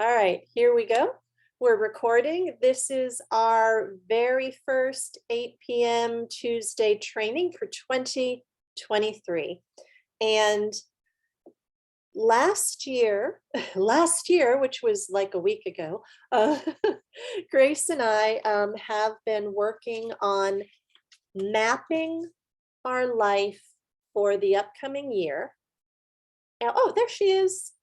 All right, here we go. We're recording. This is our very first 8 p.m. Tuesday training for 2023. And last year, which was like a week ago, Grace and I have been working on mapping our life for the upcoming year. And, oh, there she is.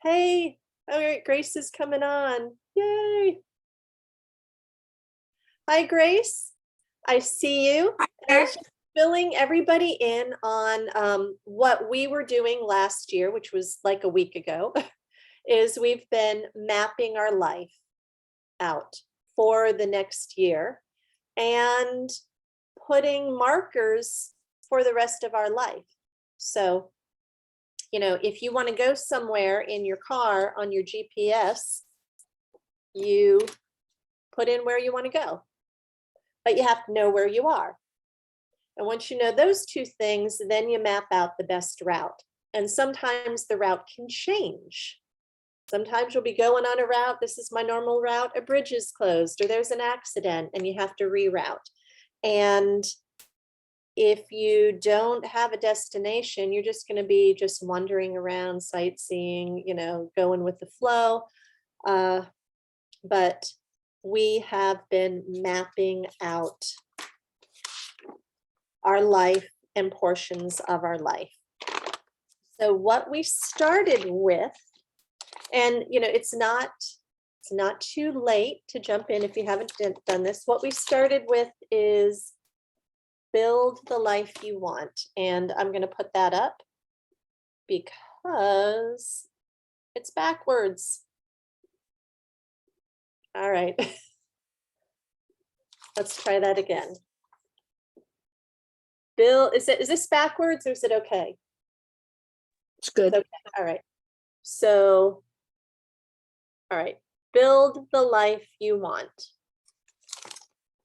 Hey, all right, Grace is coming on. Yay. Hi, Grace. I see you. I was just filling everybody in on what we were doing last year, which was like a week ago, is we've been mapping our life out for the next year and putting markers for the rest of our life. So, you know, if you want to go somewhere in your car on your GPS, you put in where you want to go, but you have to know where you are. And once you know those two things, then you map out the best route. And sometimes the route can change. Sometimes you'll be going on a route, this is my normal route, a bridge is closed, or there's an accident and you have to reroute. And if you don't have a destination, you're just going to be just wandering around, sightseeing, you know, going with the flow. But we have been mapping out our life and portions of our life. So what we started with, and you know, it's not too late to jump in if you haven't done this. What we started with is build the life you want. And I'm going to put that up because it's backwards. All right. Let's try that again. Bill, is this backwards or is it okay? It's good. Okay. All right. So, all right. Build the life you want.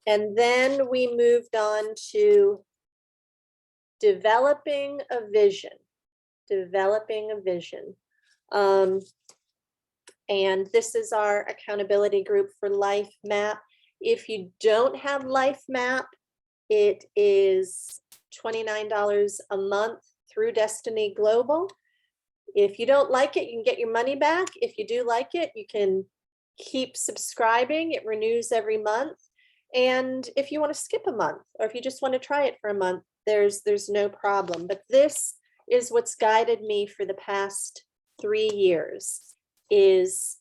And then we moved on to developing a vision. And this is our accountability group for LifeMap. If you don't have LifeMap, it is $29 a month through Destiny Global. If you don't like it, you can get your money back. If you do like it, you can keep subscribing. It renews every month. And if you want to skip a month, or if you just want to try it for a month, there's no problem. But this is what's guided me for the past 3 years, is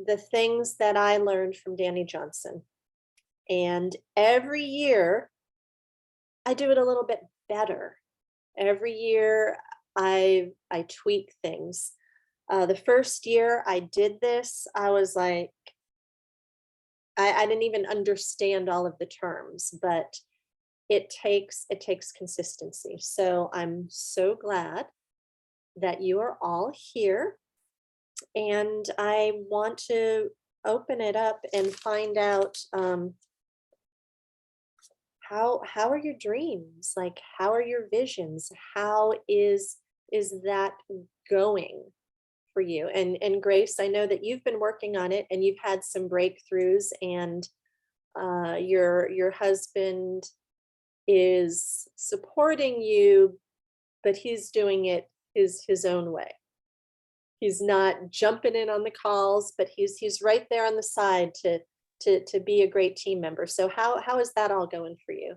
the things that I learned from Danny Johnson. And every year, I do it a little bit better. Every year, I tweak things. The first year I did this, I was like, I didn't even understand all of the terms, but it takes consistency. So I'm so glad that you are all here. And I want to open it up and find out how are your dreams? Like, how are your visions? How is that going for you? And Grace, I know that you've been working on it and you've had some breakthroughs, and your husband is supporting you, but he's doing it his own way. He's not jumping in on the calls, but he's right there on the side to be a great team member. So how is that all going for you?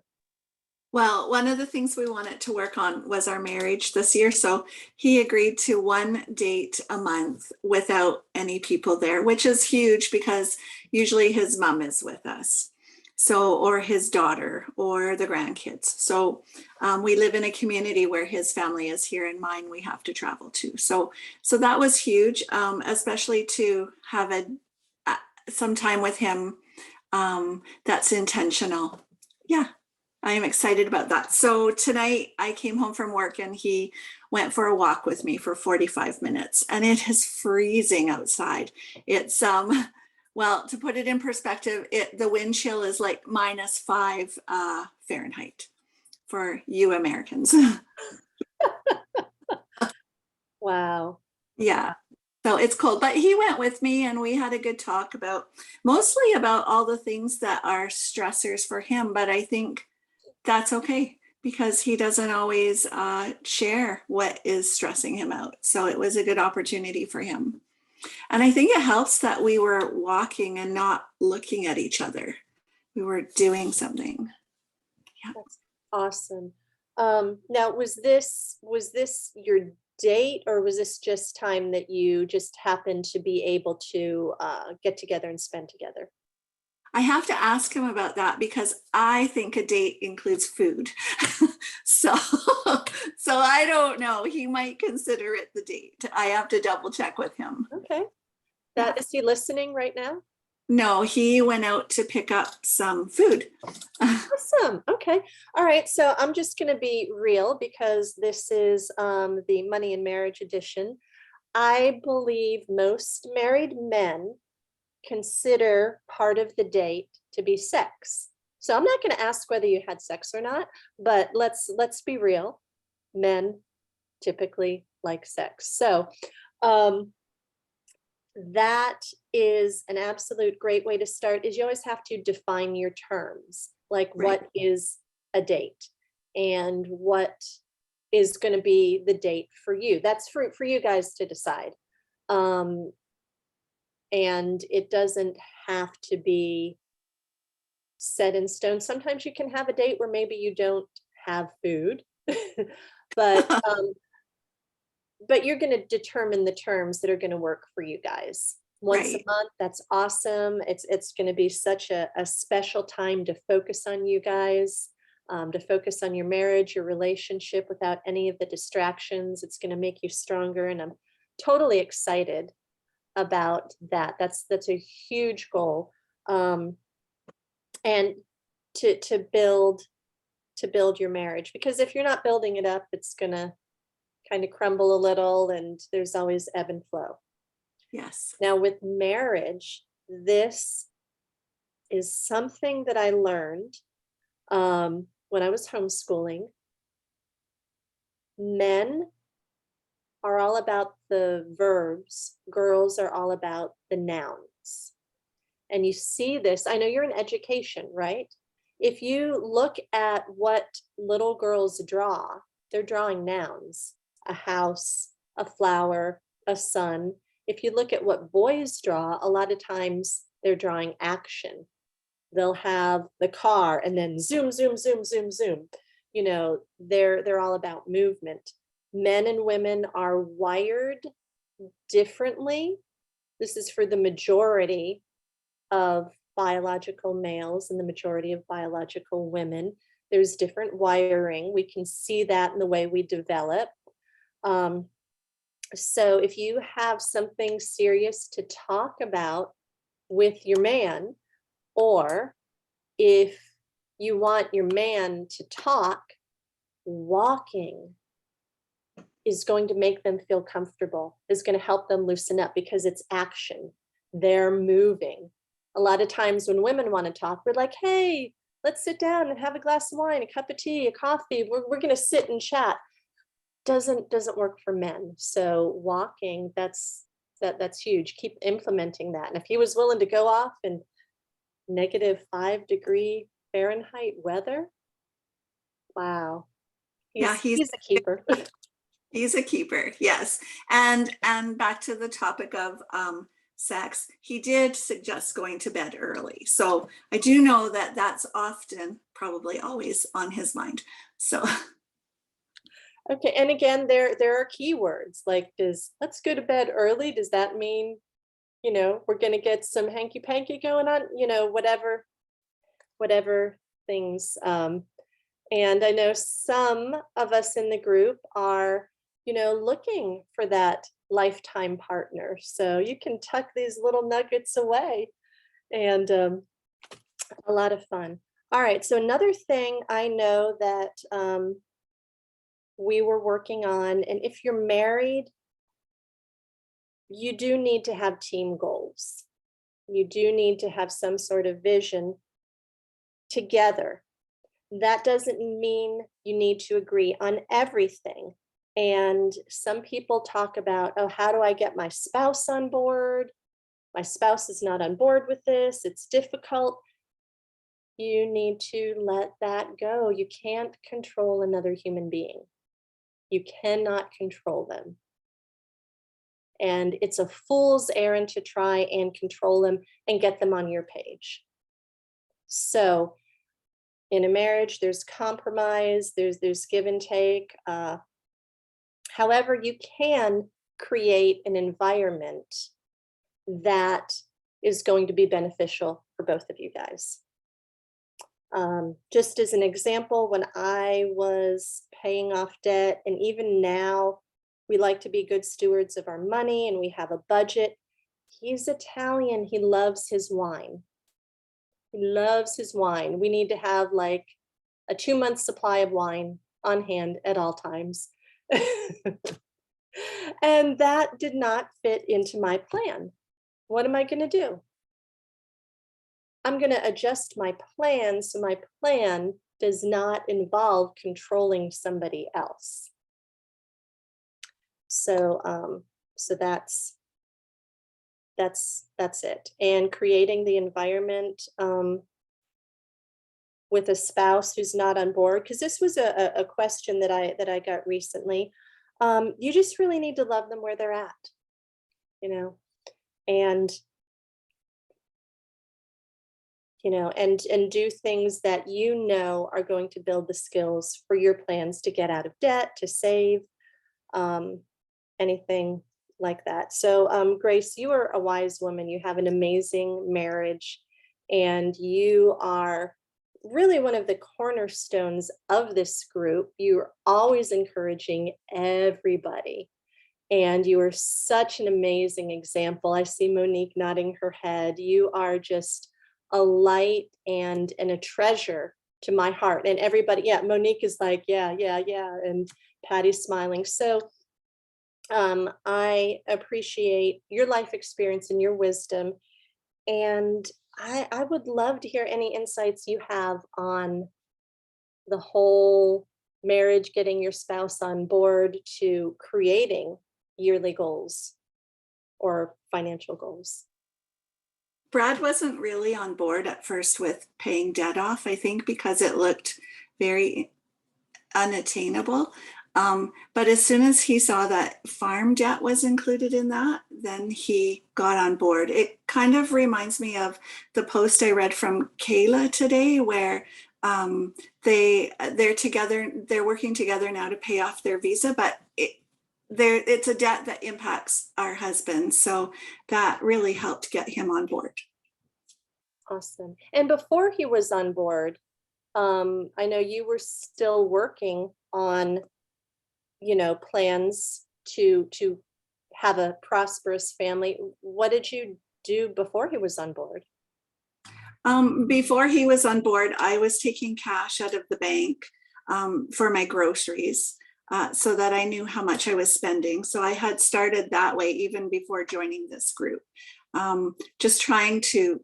Well, one of the things we wanted to work on was our marriage this year. So he agreed to one date a month without any people there, which is huge because usually his mom is with us. So, or his daughter or the grandkids. So we live in a community where his family is here and mine we have to travel to. So that was huge, especially to have some time with him that's intentional. Yeah. I am excited about that. So tonight I came home from work and he went for a walk with me for 45 minutes and it is freezing outside. It's, well, to put it in perspective, the wind chill is like -5 Fahrenheit for you Americans. Wow. Yeah. So it's cold, but he went with me and we had a good talk about mostly about all the things that are stressors for him. But I think that's okay because he doesn't always share what is stressing him out. So it was a good opportunity for him. And I think it helps that we were walking and not looking at each other. We were doing something. Yeah. That's awesome. Now, was this your date, or was this just time that you just happened to be able to get together and spend together? I have to ask him about that because I think a date includes food. so so I don't know. He might consider it the date. I have to double check with him. Okay. Yeah. That is he listening right now? No, he went out to pick up some food. Awesome. Okay. All right. So I'm just going to be real because this is the Money and Marriage edition. I believe most married men consider part of the date to be sex. So I'm not going to ask whether you had sex or not, but let's be real. Men typically like sex. So um, that is an absolute great way to start. Is you always have to define your terms, like Right. what is a date and what is going to be the date for you. That's for you guys to decide. Um, and it doesn't have to be set in stone. Sometimes you can have a date where maybe you don't have food, but you're going to determine the terms that are going to work for you guys. Once a Right. month, that's awesome. It's going to be such a special time to focus on you guys, to focus on your marriage, your relationship without any of the distractions. It's going to make you stronger, and I'm totally excited about that. That's a huge goal, and to build your marriage, because if you're not building it up, it's going to kind of crumble a little, and there's always ebb and flow. Yes. Now, with marriage, this is something that I learned when I was homeschooling. Men are all about the verbs, girls are all about the nouns. And you see this, I know you're in education, right? If you look at what little girls draw, they're drawing nouns: a house, a flower, a sun. If you look at what boys draw, a lot of times they're drawing action. They'll have the car and then zoom, zoom, zoom, zoom, zoom. You know, they're all about movement. Men and women are wired differently. This is for the majority of biological males and the majority of biological women. There's different wiring. We can see that in the way we develop. So if you have something serious to talk about with your man, or if you want your man to talk, walking is going to make them feel comfortable, is going to help them loosen up because it's action. They're moving. A lot of times when women want to talk, we're like, hey, let's sit down and have a glass of wine, a cup of tea, a coffee. We're going to sit and chat. Doesn't work for men. So walking, that's huge. Keep implementing that. And if he was willing to go off in -5 degree Fahrenheit weather, wow, Yeah, he's a keeper. he's a keeper. Yes. And back to the topic of sex, he did suggest going to bed early. So I do know that that's often, probably always on his mind. So Okay, and again, there are keywords like, does let's go to bed early, does that mean, we're gonna get some hanky panky going on, whatever things. And I know some of us in the group are, looking for that lifetime partner. So you can tuck these little nuggets away, and a lot of fun. All right, so another thing I know that we were working on, and if you're married, you do need to have team goals. You do need to have some sort of vision together. That doesn't mean you need to agree on everything, And some people talk about, oh, how do I get my spouse on board? My spouse is not on board with this. It's difficult. You need to let that go. You can't control another human being. You cannot control them. And it's a fool's errand to try and control them and get them on your page. So in a marriage, there's compromise, there's give and take. However, you can create an environment that is going to be beneficial for both of you guys. Just as an example, when I was paying off debt, and even now, we like to be good stewards of our money and we have a budget. He's Italian. He loves his wine. He loves his wine. We need to have like a 2-month supply of wine on hand at all times. And that did not fit into my plan. What am I going to do? I'm going to adjust my plan so my plan does not involve controlling somebody else. So that's it. And creating the environment with a spouse who's not on board, because this was a question that I got recently. You just really need to love them where they're at, and and do things that are going to build the skills for your plans to get out of debt, to save, anything like that. So Grace, you are a wise woman. You have an amazing marriage, and you are really one of the cornerstones of this group. You're always encouraging everybody, and you are such an amazing example. I see Monique nodding her head. You are just a light and a treasure to my heart. And everybody, yeah, Monique is like, yeah, and Patty's smiling. So I appreciate your life experience and your wisdom. And I would love to hear any insights you have on the whole marriage, getting your spouse on board, to creating yearly goals or financial goals. Brad wasn't really on board at first with paying debt off, I think, because it looked very unattainable. But as soon as he saw that farm debt was included in that, then he got on board. It kind of reminds me of the post I read from Kayla today, where they're together, they're working together now to pay off their visa, but it's a debt that impacts our husband. So that really helped get him on board. Awesome. And before he was on board, I know you were still working on, plans to have a prosperous family. What did you do before he was on board? Before he was on board, I was taking cash out of the bank for my groceries so that I knew how much I was spending. So I had started that way even before joining this group, just trying to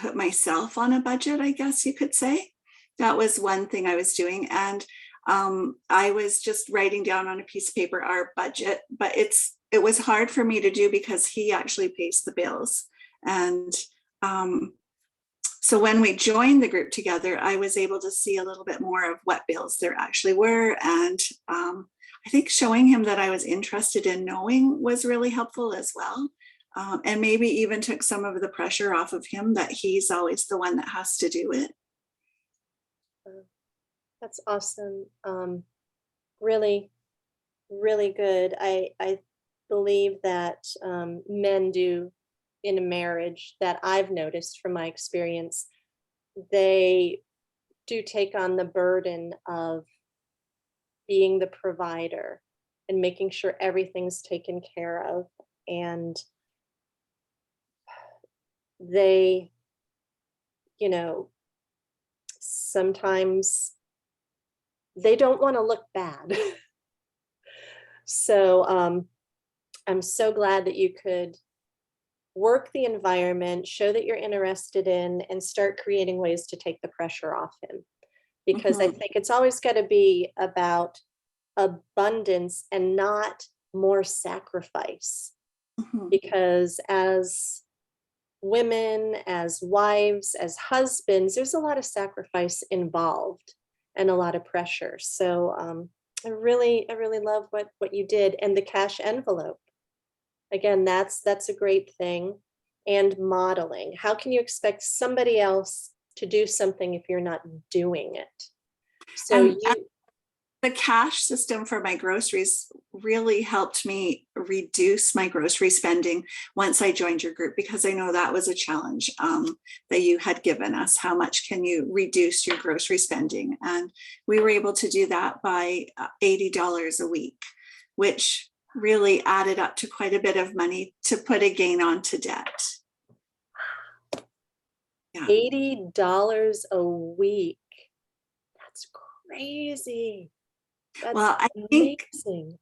put myself on a budget, I guess you could say. That was one thing I was doing. And I was just writing down on a piece of paper our budget, but it was hard for me to do because he actually pays the bills. And so when we joined the group together, I was able to see a little bit more of what bills there actually were. And I think showing him that I was interested in knowing was really helpful as well. And maybe even took some of the pressure off of him that he's always the one that has to do it. That's awesome. Really, really good. I believe that men do, in a marriage, that I've noticed from my experience, they do take on the burden of being the provider and making sure everything's taken care of. And they, sometimes they don't want to look bad. So I'm so glad that you could work the environment, show that you're interested in, and start creating ways to take the pressure off him. Because I think it's always got to be about abundance and not more sacrifice. Mhm. Because as women, as wives, as husbands, there's a lot of sacrifice involved and a lot of pressure. So I really love what you did, and the cash envelope. Again, that's a great thing. And modeling. How can you expect somebody else to do something if you're not doing it? So And you, the cash system for my groceries really helped me reduce my grocery spending once I joined your group, because I know that was a challenge that you had given us. How much can you reduce your grocery spending? And we were able to do that by $80 a week, which really added up to quite a bit of money to put again onto debt. Yeah. $80 a week. That's crazy. That's Well, amazing.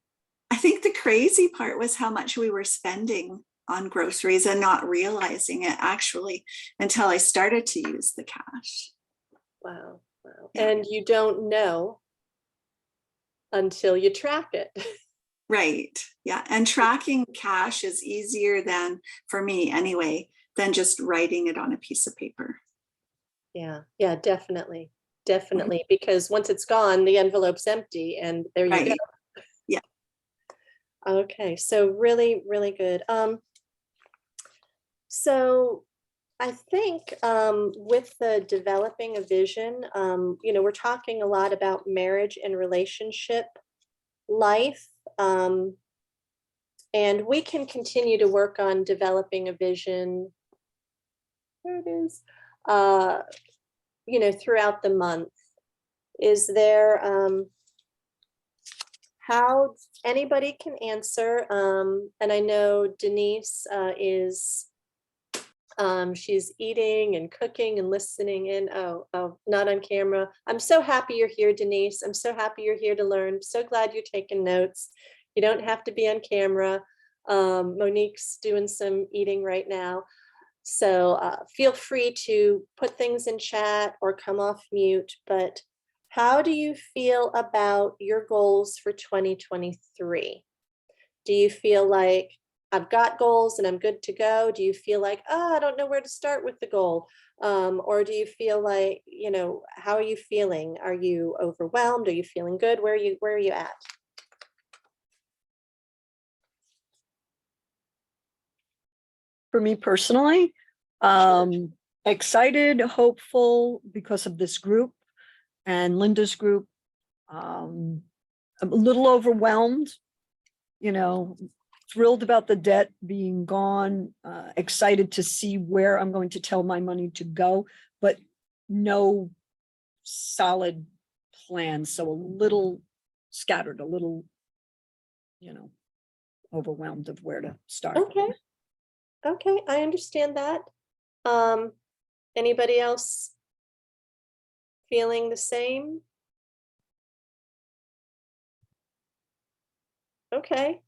I think the crazy part was how much we were spending on groceries and not realizing it actually until I started to use the cash. Wow. Wow. Yeah. And you don't know until you track it. Right. Yeah. And tracking cash is easier than, for me anyway, than just writing it on a piece of paper. Yeah. Yeah, definitely. Mhm. Definitely. Because once it's gone, the envelope's empty and there you go. Right. Yeah. Okay. So really, really good. So I think with the developing a vision, we're talking a lot about marriage and relationship life. And we can continue to work on developing a vision. There it is. Uh, throughout the month. Is there how anybody can answer? And I know Denise is she's eating and cooking and listening in. Oh, not on camera. I'm so happy you're here, Denise. I'm so happy you're here to learn. So glad you're taking notes. You don't have to be on camera. Monique's doing some eating right now. So feel free to put things in chat or come off mute. But how do you feel about your goals for 2023? Do you feel like I've got goals and I'm good to go? Do you feel like, oh, I don't know where to start with the goal? Or do you feel like, how are you feeling? Are you overwhelmed? Are you feeling good? Where are you at? For me personally, excited, hopeful because of this group and Linda's group. I'm a little overwhelmed, thrilled about the debt being gone, excited to see where I'm going to tell my money to go, but no solid plan. So a little scattered, a little, overwhelmed of where to start. Okay. Okay, I understand that. Um, Anybody else feeling the same? Okay.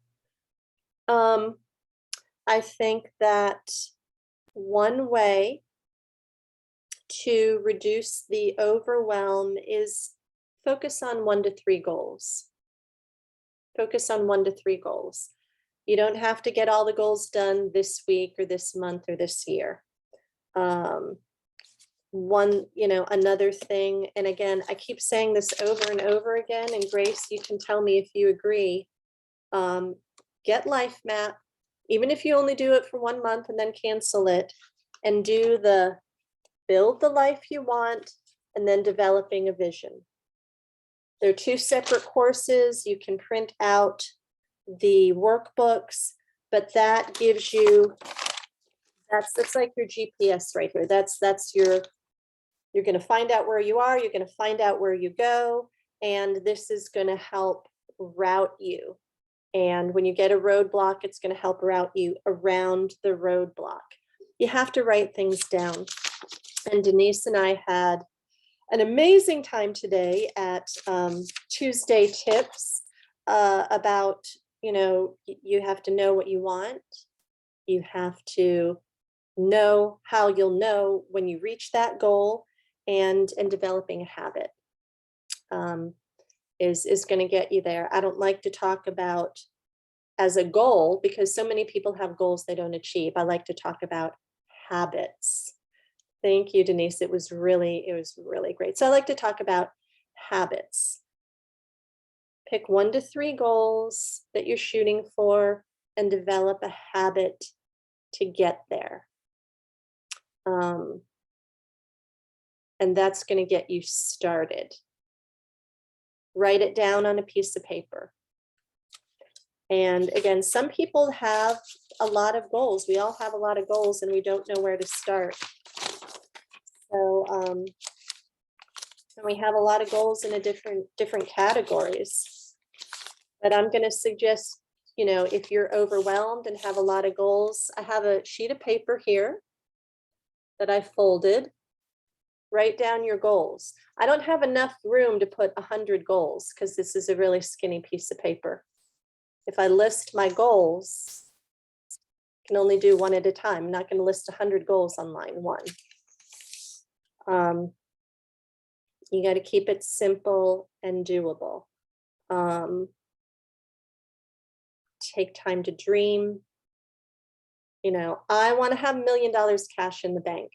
I think that one way to reduce the overwhelm is focus on 1 to 3 goals. Focus on 1 to 3 goals. You don't have to get all the goals done this week or this month or this year. Another thing, and again, I keep saying this over and over again, and Grace, you can tell me if you agree. Get LifeMap, even if you only do it for 1 month and then cancel it, and do the build the life you want and then developing a vision. They're 2 separate courses. You can print out the workbooks, but that gives you, that's like your GPS right here. That's your, you're going to find out where you are, you're going to find out where you go, and this is going to help route you. And when you get a roadblock, it's going to help route you around the roadblock. You have to write things down. And Denise and I had an amazing time today at Tuesday Tips about, you have to know what you want. You have to know how you'll know when you reach that goal, and developing a habit. is going to get you there. I don't like to talk about as a goal because so many people have goals they don't achieve. I like to talk about habits. Thank you, Denise. It was really great. So I like to talk about habits. Pick 1 to 3 goals that you're shooting for and develop a habit to get there. And that's going to get you started. Write it down on a piece of paper. And again, some people have a lot of goals. We all have a lot of goals and we don't know where to start. So, and we have a lot of goals in a different categories. But I'm going to suggest, you know, if you're overwhelmed and have a lot of goals, I have a sheet of paper here that I folded. Write down your goals. I don't have enough room to put 100 goals because this is a really skinny piece of paper. If I list my goals, I can only do 1 at a time. I'm not going to list 100 goals on line 1. You got to keep it simple and doable. Take time to dream. You know, I want to have $1 million cash in the bank.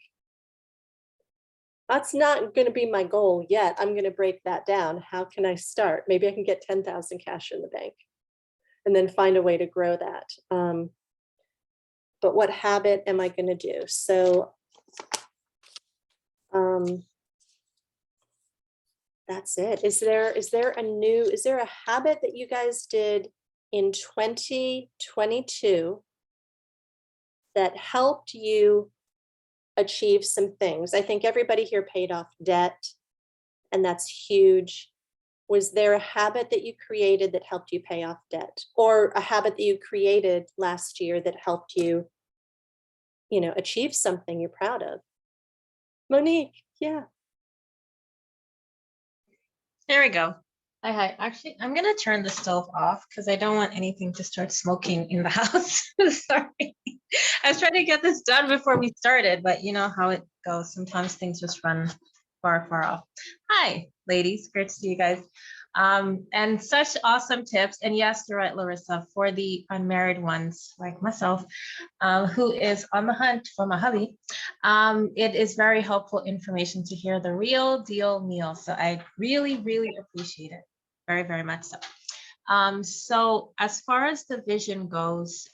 That's not going to be my goal yet. I'm going to break that down. How can I start? Maybe I can get 10,000 cash in the bank and then find a way to grow that. But what habit am I going to do? So that's it. Is there a habit that you guys did in 2022 that helped you achieve some things? I think everybody here paid off debt, and that's huge. Was there a habit that you created that helped you pay off debt, or a habit that you created last year that helped you, you know, achieve something you're proud of? Monique, yeah. There we go. Hi. Actually, I'm gonna turn the stove off because I don't want anything to start smoking in the house. Sorry. I was trying to get this done before we started, but you know how it goes. Sometimes things just run far off. Hi, ladies. Great to see you guys. And such awesome tips. And yes, you're right, Larissa, for the unmarried ones like myself, who is on the hunt for my hubby. It is very helpful information to hear the real deal meal. So I really appreciate it. Very, very much so. So as far as the vision goes,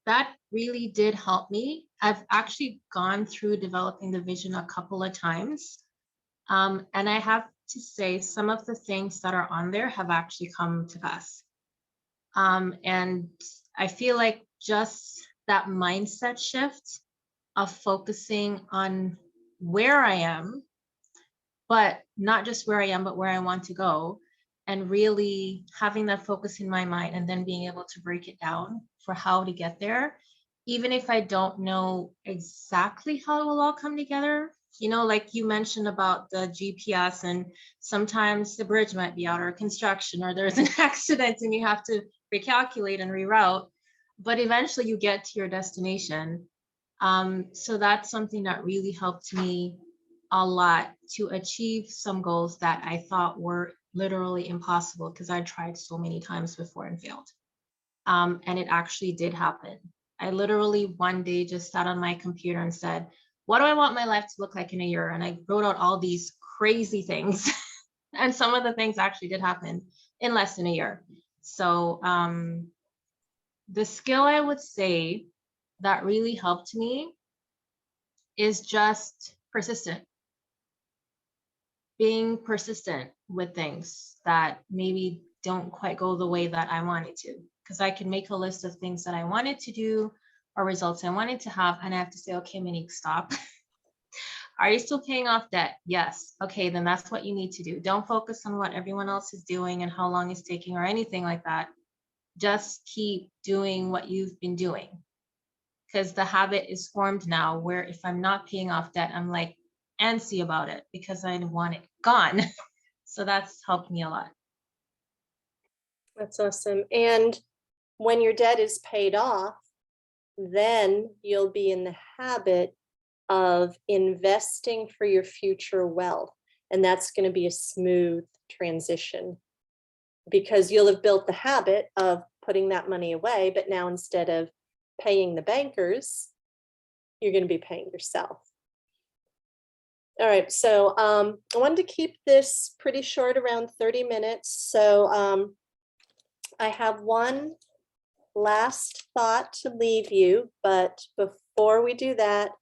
that really did help me. I've actually gone through developing the vision a couple of times. And I have to say some of the things that are on there have actually come to pass. And I feel like just that mindset shift of focusing on where I am, but not just where I am, but where I want to go, and really having that focus in my mind and then being able to break it down for how to get there, even if I don't know exactly how it will all come together. You know, like you mentioned about the GPS, and sometimes the bridge might be out or construction, or there's an accident and you have to recalculate and reroute, but eventually you get to your destination. So that's something that really helped me a lot to achieve some goals that I thought were literally impossible because I tried so many times before and failed. And it actually did happen. I literally one day just sat on my computer and said, what do I want my life to look like in a year? And I wrote out all these crazy things. And some of the things actually did happen in less than a year. So the skill I would say that really helped me is just persistent. Being persistent with things that maybe don't quite go the way that I wanted to. Because I can make a list of things that I wanted to do or results I wanted to have, and I have to say, okay, Monique, stop. Are you still paying off debt? Yes. Okay, then that's what you need to do. Don't focus on what everyone else is doing and how long it's taking or anything like that. Just keep doing what you've been doing. Because the habit is formed now where if I'm not paying off debt, I'm like antsy about it because I want it gone. So that's helped me a lot. That's awesome. And when your debt is paid off, then you'll be in the habit of investing for your future wealth. And that's going to be a smooth transition, because you'll have built the habit of putting that money away, but now instead of paying the bankers, you're going to be paying yourself. All right, so I wanted to keep this pretty short, around 30 minutes. So I have one last thought to leave you, but before we do that,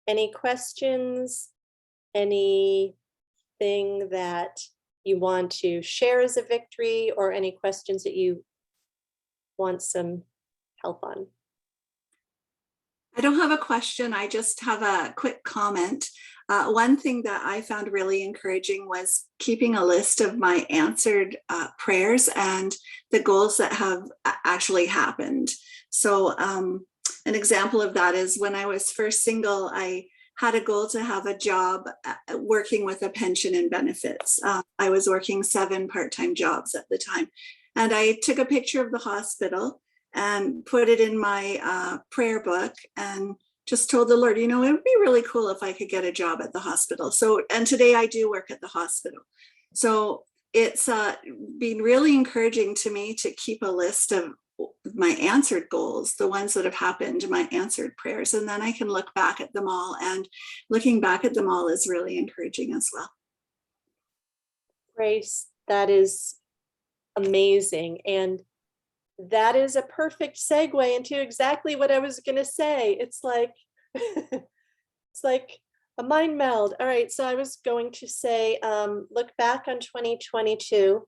any questions, anything that you want to share as a victory, or any questions that you want some help on? I don't have a question. I just have a quick comment. One thing that I found really encouraging was keeping a list of my answered prayers and the goals that have actually happened. So an example of that is when I was first single, I had a goal to have a job working with a pension and benefits. I was working 7 part-time jobs at the time. And I took a picture of the hospital and put it in my prayer book and just told the Lord, you know, it would be really cool if I could get a job at the hospital. So, and today I do work at the hospital. So it's been really encouraging to me to keep a list of my answered goals, the ones that have happened, my answered prayers, and then I can look back at them all. And looking back at them all is really encouraging as well. Grace, that is amazing. And that is a perfect segue into exactly what I was going to say. It's like, it's like a mind meld. All right. So I was going to say, look back on 2022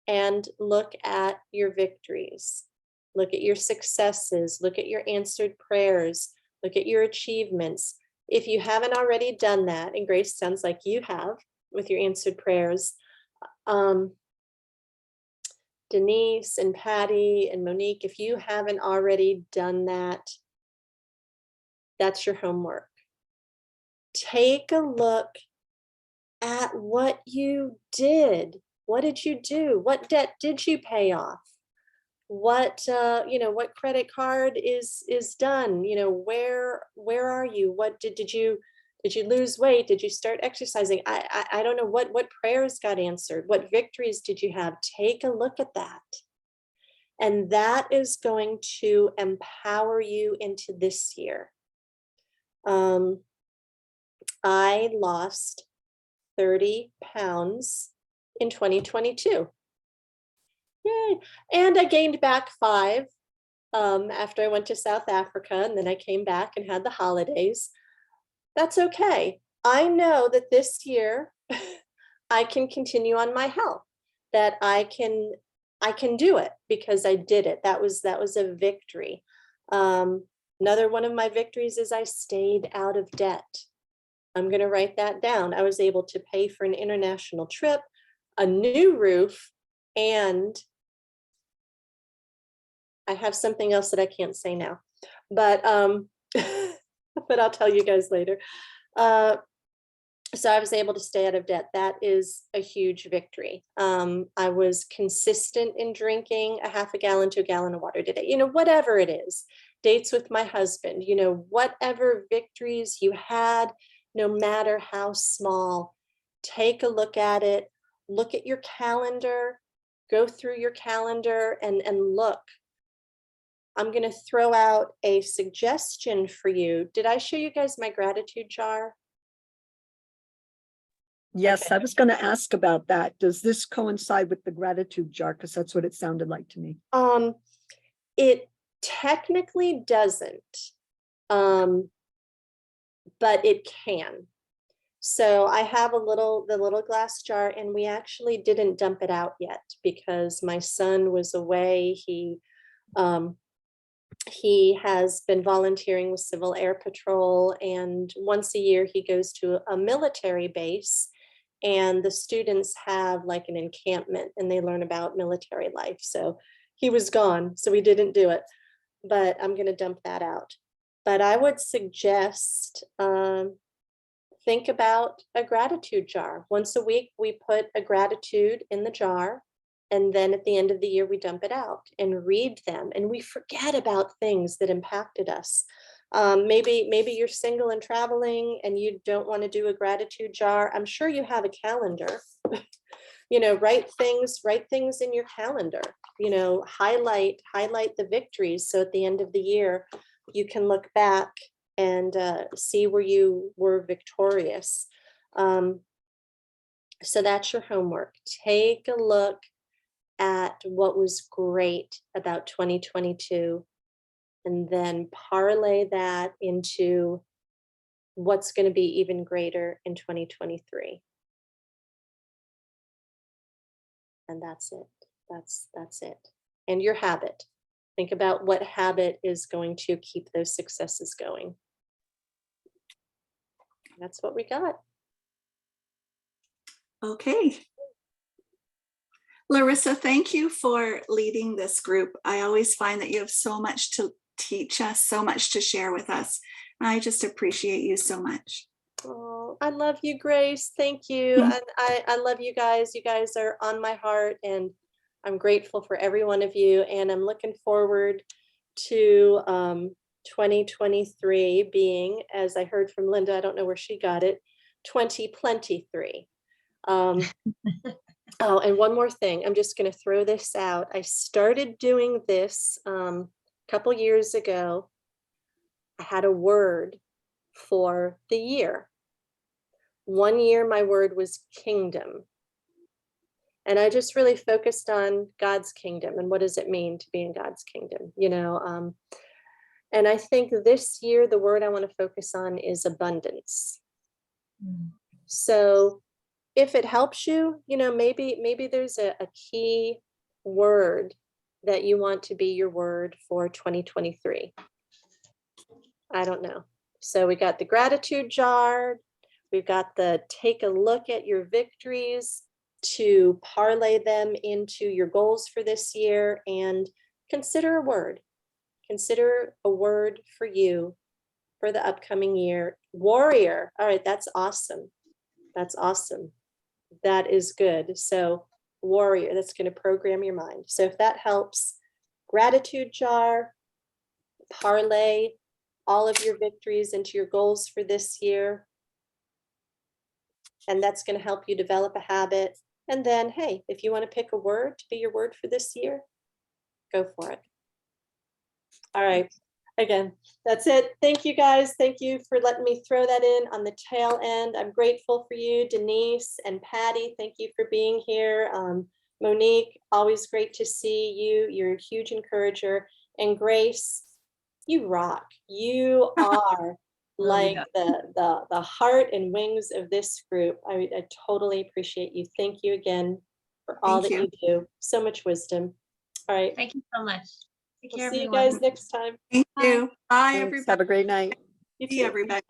and look at your victories. Look at your successes. Look at your answered prayers. Look at your achievements. If you haven't already done that, and Grace, sounds like you have with your answered prayers, Denise and Patty and Monique, if you haven't already done that, that's your homework. Take a look at what you did. What did you do? What debt did you pay off? What what credit card is done? Where are you? What did you lose weight? Did you start exercising? I don't know what prayers got answered. What victories did you have? Take a look at that. And that is going to empower you into this year. I lost 30 pounds in 2022. Yay. And I gained back 5 after I went to South Africa, and then I came back and had the holidays. That's okay. I know that this year I can continue on my health, that I can do it because I did it. That was a victory. Another one of my victories is I stayed out of debt. I'm going to write that down. I was able to pay for an international trip, a new roof, and I have something else that I can't say now, but but I'll tell you guys later. So I was able to stay out of debt. That is a huge victory. I was consistent in drinking a half a gallon to a gallon of water a day, whatever it is. Dates with my husband, whatever victories you had, no matter how small, take a look at it, look at your calendar, go through your calendar and look. I'm going to throw out a suggestion for you. Did I show you guys my gratitude jar? Yes, Okay. I was going to ask about that. Does this coincide with the gratitude jar? Because that's what it sounded like to me. It technically doesn't, but it can. So I have the little glass jar, and we actually didn't dump it out yet because my son was away. He has been volunteering with Civil Air Patrol, and once a year he goes to a military base, and the students have like an encampment and they learn about military life. So he was gone, so we didn't do it, but I'm going to dump that out. But I would suggest think about a gratitude jar. Once a week, we put a gratitude in the jar, and then at the end of the year, we dump it out and read them. And we forget about things that impacted us. Maybe you're single and traveling and you don't want to do a gratitude jar. I'm sure you have a calendar write things in your calendar, highlight the victories. So at the end of the year, you can look back and see where you were victorious. So that's your homework. Take a look at what was great about 2022 and then parlay that into what's going to be even greater in 2023. And that's it. That's it. And your habit. Think about what habit is going to keep those successes going. That's what we got. Okay. Larissa, thank you for leading this group. I always find that you have so much to teach us, so much to share with us. I just appreciate you so much. Oh, I love you, Grace. Thank you. And I love you guys. You guys are on my heart, and I'm grateful for every one of you. And I'm looking forward to 2023 being, as I heard from Linda, I don't know where she got it, 2023. Oh, and one more thing. I'm just going to throw this out. I started doing this a couple years ago. I had a word for the year. One year, my word was kingdom. And I just really focused on God's kingdom and what does it mean to be in God's kingdom, and I think this year, the word I want to focus on is abundance. So if it helps you, maybe there's a key word that you want to be your word for 2023. I don't know. So we got the gratitude jar. We've got the take a look at your victories to parlay them into your goals for this year, and consider a word. Consider a word for you for the upcoming year. Warrior. All right, that's awesome. That's awesome. That is good. So warrior, that's going to program your mind. So if that helps, gratitude jar, parlay all of your victories into your goals for this year. And that's going to help you develop a habit. And then, hey, if you want to pick a word to be your word for this year, go for it. All right. Again, that's it. Thank you guys. Thank you for letting me throw that in on the tail end. I'm grateful for you, Denise and Patty. Thank you for being here. Monique, always great to see you. You're a huge encourager. And Grace, you rock. You are like the heart and wings of this group. I totally appreciate you. Thank you again for all that you do. So much wisdom. All right. Thank you so much. Take care, We'll see you everyone. guys next time. Thank you. Bye, Thanks. everybody. Have a great night. You See too. everybody.